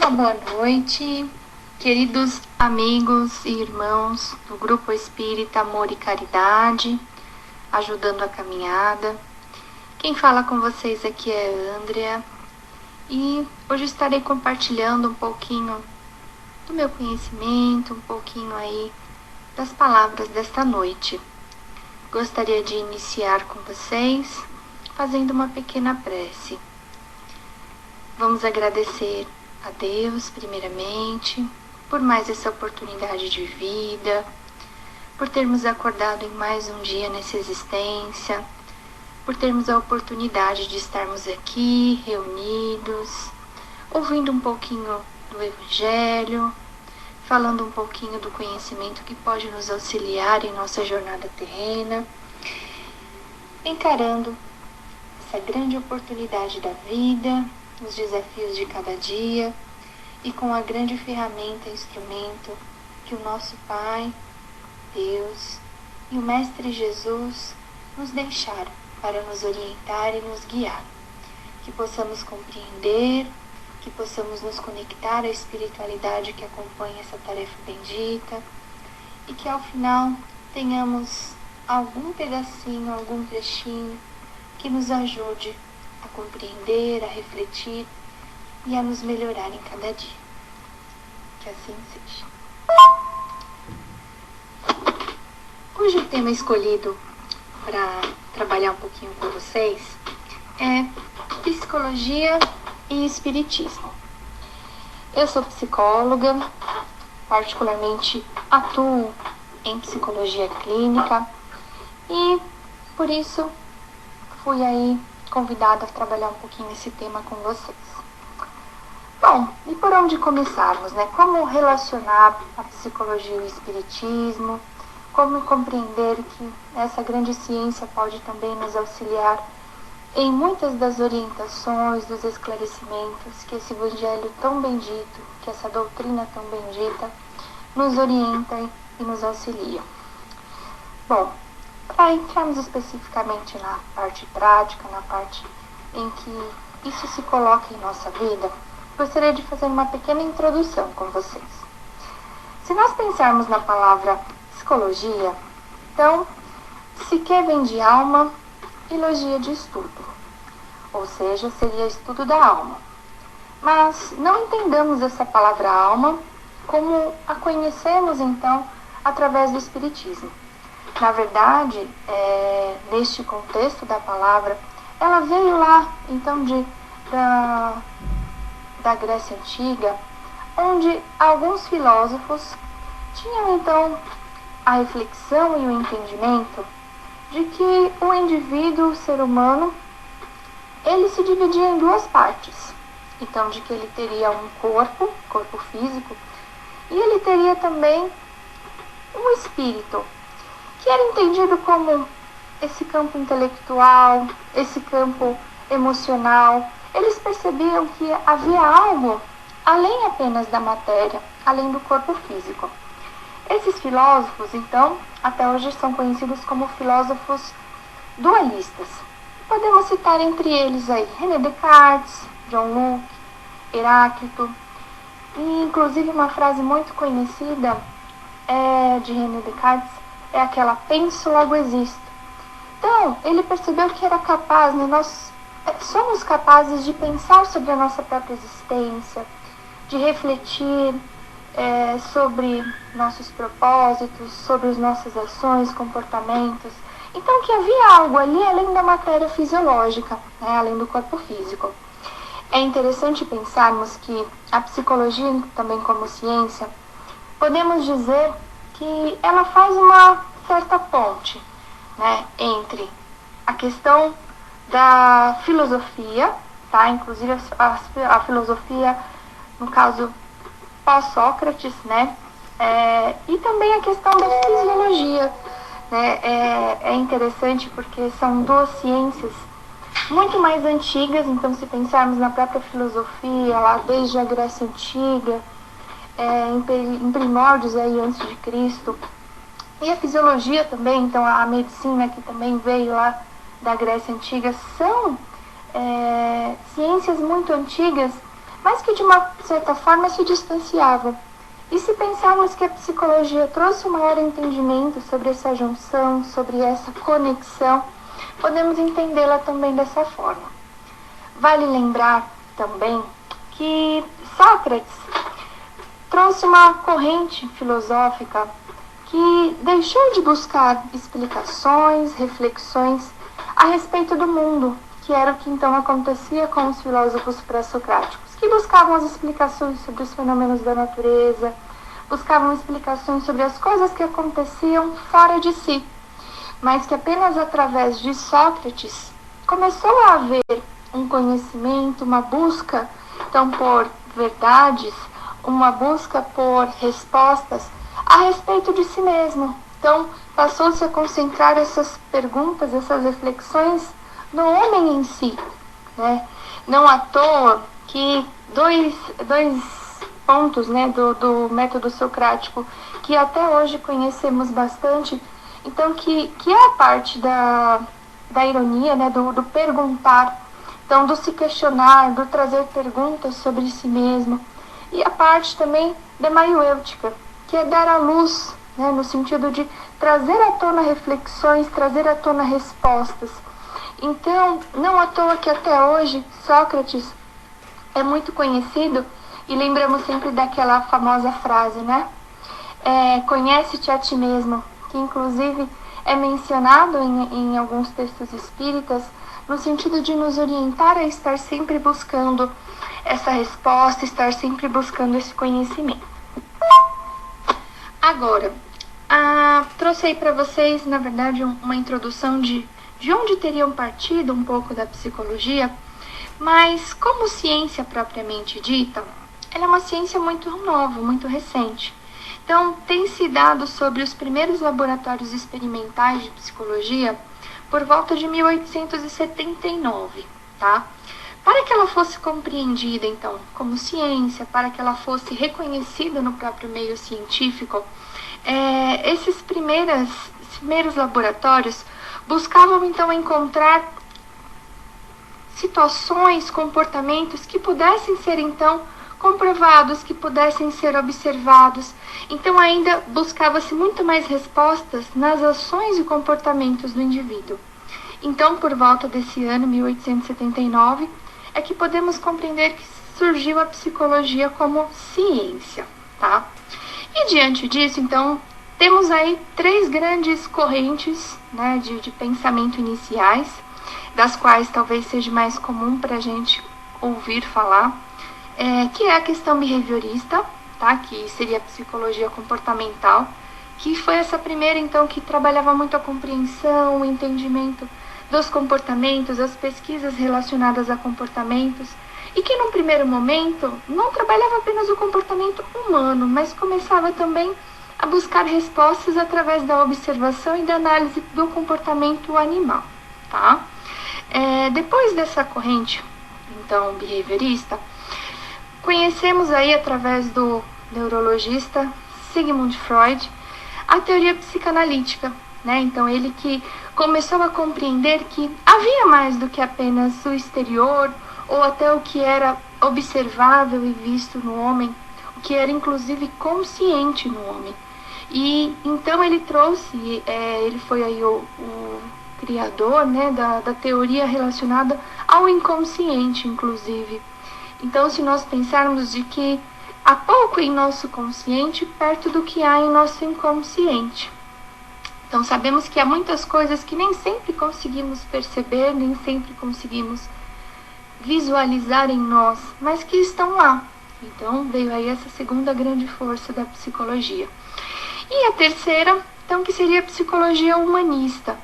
Uma boa noite, queridos amigos e irmãos do Grupo Espírita Amor e Caridade, ajudando a caminhada. Quem fala com vocês aqui é Andrea e hoje estarei compartilhando um pouquinho do meu conhecimento, um pouquinho aí das palavras desta noite. Gostaria de iniciar com vocês fazendo uma pequena prece. Vamos agradecer a Deus, primeiramente, por mais essa oportunidade de vida, por termos acordado em mais um dia nessa existência, por termos a oportunidade de estarmos aqui, reunidos, ouvindo um pouquinho do Evangelho, falando um pouquinho do conhecimento que pode nos auxiliar em nossa jornada terrena, encarando essa grande oportunidade da vida, os desafios de cada dia e com a grande ferramenta e instrumento que o nosso Pai, Deus e o Mestre Jesus nos deixaram para nos orientar e nos guiar. Que possamos compreender, que possamos nos conectar à espiritualidade que acompanha essa tarefa bendita e que ao final tenhamos algum pedacinho, algum trechinho que nos ajude a compreender, a refletir e a nos melhorar em cada dia. Que assim seja. Hoje o tema escolhido para trabalhar um pouquinho com vocês é psicologia e espiritismo. Eu sou psicóloga, particularmente atuo em psicologia clínica e por isso fui aí convidada a trabalhar um pouquinho esse tema com vocês. Bom, e por onde começarmos, né? Como relacionar a psicologia e o espiritismo, como compreender que essa grande ciência pode também nos auxiliar em muitas das orientações, dos esclarecimentos que esse evangelho tão bendito, que essa doutrina tão bendita, nos orienta e nos auxilia. Bom, para entrarmos especificamente na parte prática, na parte em que isso se coloca em nossa vida, gostaria de fazer uma pequena introdução com vocês. Se nós pensarmos na palavra psicologia, então, psique vem de alma e logia de estudo, ou seja, seria estudo da alma. Mas não entendamos essa palavra alma como a conhecemos, então, através do espiritismo. Na verdade, neste contexto da palavra, ela veio lá, então, da Grécia Antiga, onde alguns filósofos tinham, então, a reflexão e o entendimento de que o indivíduo, o ser humano, ele se dividia em duas partes. Então, de que ele teria um corpo físico, e ele teria também um espírito, que era entendido como esse campo intelectual, esse campo emocional. Eles percebiam que havia algo além apenas da matéria, além do corpo físico. Esses filósofos, então, até hoje são conhecidos como filósofos dualistas. Podemos citar entre eles aí René Descartes, John Locke, Heráclito, e inclusive uma frase muito conhecida de René Descartes é aquela penso, logo existo. Então, ele percebeu que era capaz, né, nós somos capazes de pensar sobre a nossa própria existência, de refletir sobre nossos propósitos, sobre as nossas ações, comportamentos. Então, que havia algo ali além da matéria fisiológica, né, além do corpo físico. É interessante pensarmos que a psicologia, também como ciência, podemos dizer que ela faz uma certa ponte, né, entre a questão da filosofia, tá? Inclusive a filosofia, no caso pós-Sócrates, né? E também a questão da fisiologia, né? É interessante porque são duas ciências muito mais antigas. Então, se pensarmos na própria filosofia, lá desde a Grécia Antiga, em primórdios aí antes de Cristo, e a fisiologia também, então a medicina que também veio lá da Grécia Antiga, são ciências muito antigas, mas que de uma certa forma se distanciavam. E se pensarmos que a psicologia trouxe um maior entendimento sobre essa junção, sobre essa conexão, podemos entendê-la também dessa forma. Vale lembrar também que Sócrates trouxe uma corrente filosófica que deixou de buscar explicações, reflexões a respeito do mundo, que era o que então acontecia com os filósofos pré-socráticos, que buscavam as explicações sobre os fenômenos da natureza, buscavam explicações sobre as coisas que aconteciam fora de si, mas que apenas através de Sócrates começou a haver um conhecimento, uma busca então por verdades, uma busca por respostas a respeito de si mesmo. Então passou-se a concentrar essas perguntas, essas reflexões no homem em si, né? Não à toa que dois pontos, né, do método socrático que até hoje conhecemos bastante, então que é a parte da ironia, né, do perguntar, então do se questionar, do trazer perguntas sobre si mesmo, e a parte também da maiêutica, que é dar à luz, né, no sentido de trazer à tona reflexões, trazer à tona respostas. Então, não à toa que até hoje Sócrates é muito conhecido, e lembramos sempre daquela famosa frase, né? Conhece-te a ti mesmo, que inclusive é mencionado em alguns textos espíritas, no sentido de nos orientar a estar sempre buscando essa resposta, estar sempre buscando esse conhecimento. Agora, trouxe aí para vocês, na verdade, uma introdução de onde teriam partido um pouco da psicologia, mas como ciência propriamente dita, ela é uma ciência muito nova, muito recente. Então, tem se dado sobre os primeiros laboratórios experimentais de psicologia por volta de 1879, tá? Para que ela fosse compreendida, então, como ciência, para que ela fosse reconhecida no próprio meio científico, esses primeiros laboratórios buscavam, então, encontrar situações, comportamentos que pudessem ser, então, comprovados, que pudessem ser observados. Então ainda buscava-se muito mais respostas nas ações e comportamentos do indivíduo. Então, por volta desse ano, 1879, é que podemos compreender que surgiu a psicologia como ciência, tá? E diante disso, então, temos aí 3 grandes correntes, né, de pensamento iniciais, das quais talvez seja mais comum para a gente ouvir falar, que é a questão behaviorista, tá? Que seria a psicologia comportamental, que foi essa primeira, então, que trabalhava muito a compreensão, o entendimento dos comportamentos, as pesquisas relacionadas a comportamentos, e que, num primeiro momento, não trabalhava apenas o comportamento humano, mas começava também a buscar respostas através da observação e da análise do comportamento animal, tá? Depois dessa corrente, então, behaviorista, conhecemos aí, através do neurologista Sigmund Freud, a teoria psicanalítica, né? Então, ele que começou a compreender que havia mais do que apenas o exterior, ou até o que era observável e visto no homem, o que era inclusive consciente no homem. E então ele trouxe, ele foi aí o criador, né, da teoria relacionada ao inconsciente, inclusive. Então, se nós pensarmos de que há pouco em nosso consciente perto do que há em nosso inconsciente. Então, sabemos que há muitas coisas que nem sempre conseguimos perceber, nem sempre conseguimos visualizar em nós, mas que estão lá. Então, veio aí essa segunda grande força da psicologia. E a terceira, então, que seria a psicologia humanista,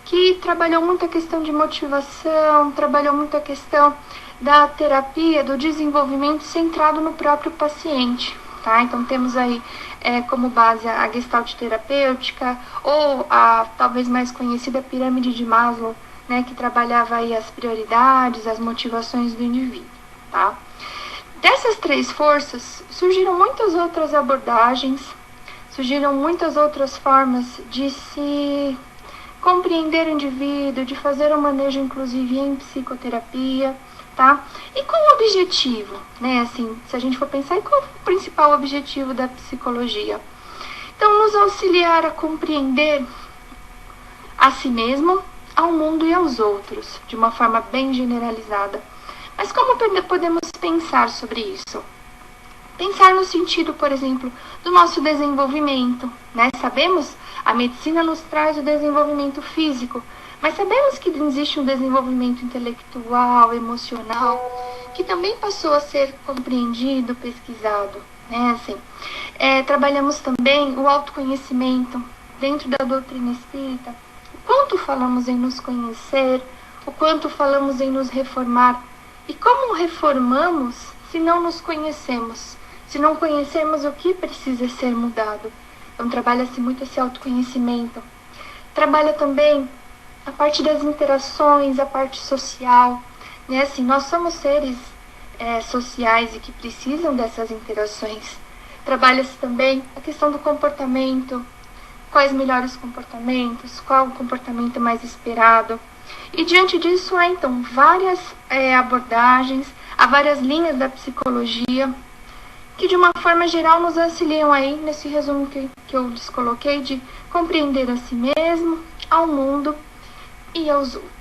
que trabalhou muito a questão de motivação, trabalhou muito a questão da terapia, do desenvolvimento centrado no próprio paciente, tá? Então, temos aí como base a Gestalt terapêutica, ou a talvez mais conhecida pirâmide de Maslow, né, que trabalhava aí as prioridades, as motivações do indivíduo, tá? Dessas 3 forças, surgiram muitas outras abordagens, surgiram muitas outras formas de se compreender o indivíduo, de fazer um manejo inclusive em psicoterapia, tá? E qual o objetivo, né? Assim, se a gente for pensar, e qual o principal objetivo da psicologia? Então, nos auxiliar a compreender a si mesmo, ao mundo e aos outros, de uma forma bem generalizada. Mas como podemos pensar sobre isso? Pensar no sentido, por exemplo, do nosso desenvolvimento, né? Sabemos, a medicina nos traz o desenvolvimento físico, mas sabemos que existe um desenvolvimento intelectual, emocional, que também passou a ser compreendido, pesquisado, né? Assim, trabalhamos também o autoconhecimento dentro da doutrina espírita. O quanto falamos em nos conhecer, o quanto falamos em nos reformar, e como reformamos se não nos conhecemos, se não conhecermos o que precisa ser mudado. Então trabalha-se muito esse autoconhecimento. Trabalha também a parte das interações, a parte social, né? Assim, nós somos seres sociais e que precisam dessas interações. Trabalha-se também a questão do comportamento, quais melhores comportamentos, qual o comportamento mais esperado. E diante disso há então várias abordagens, há várias linhas da psicologia que de uma forma geral nos auxiliam aí nesse resumo que eu lhes coloquei de compreender a si mesmo, ao mundo e aos outros.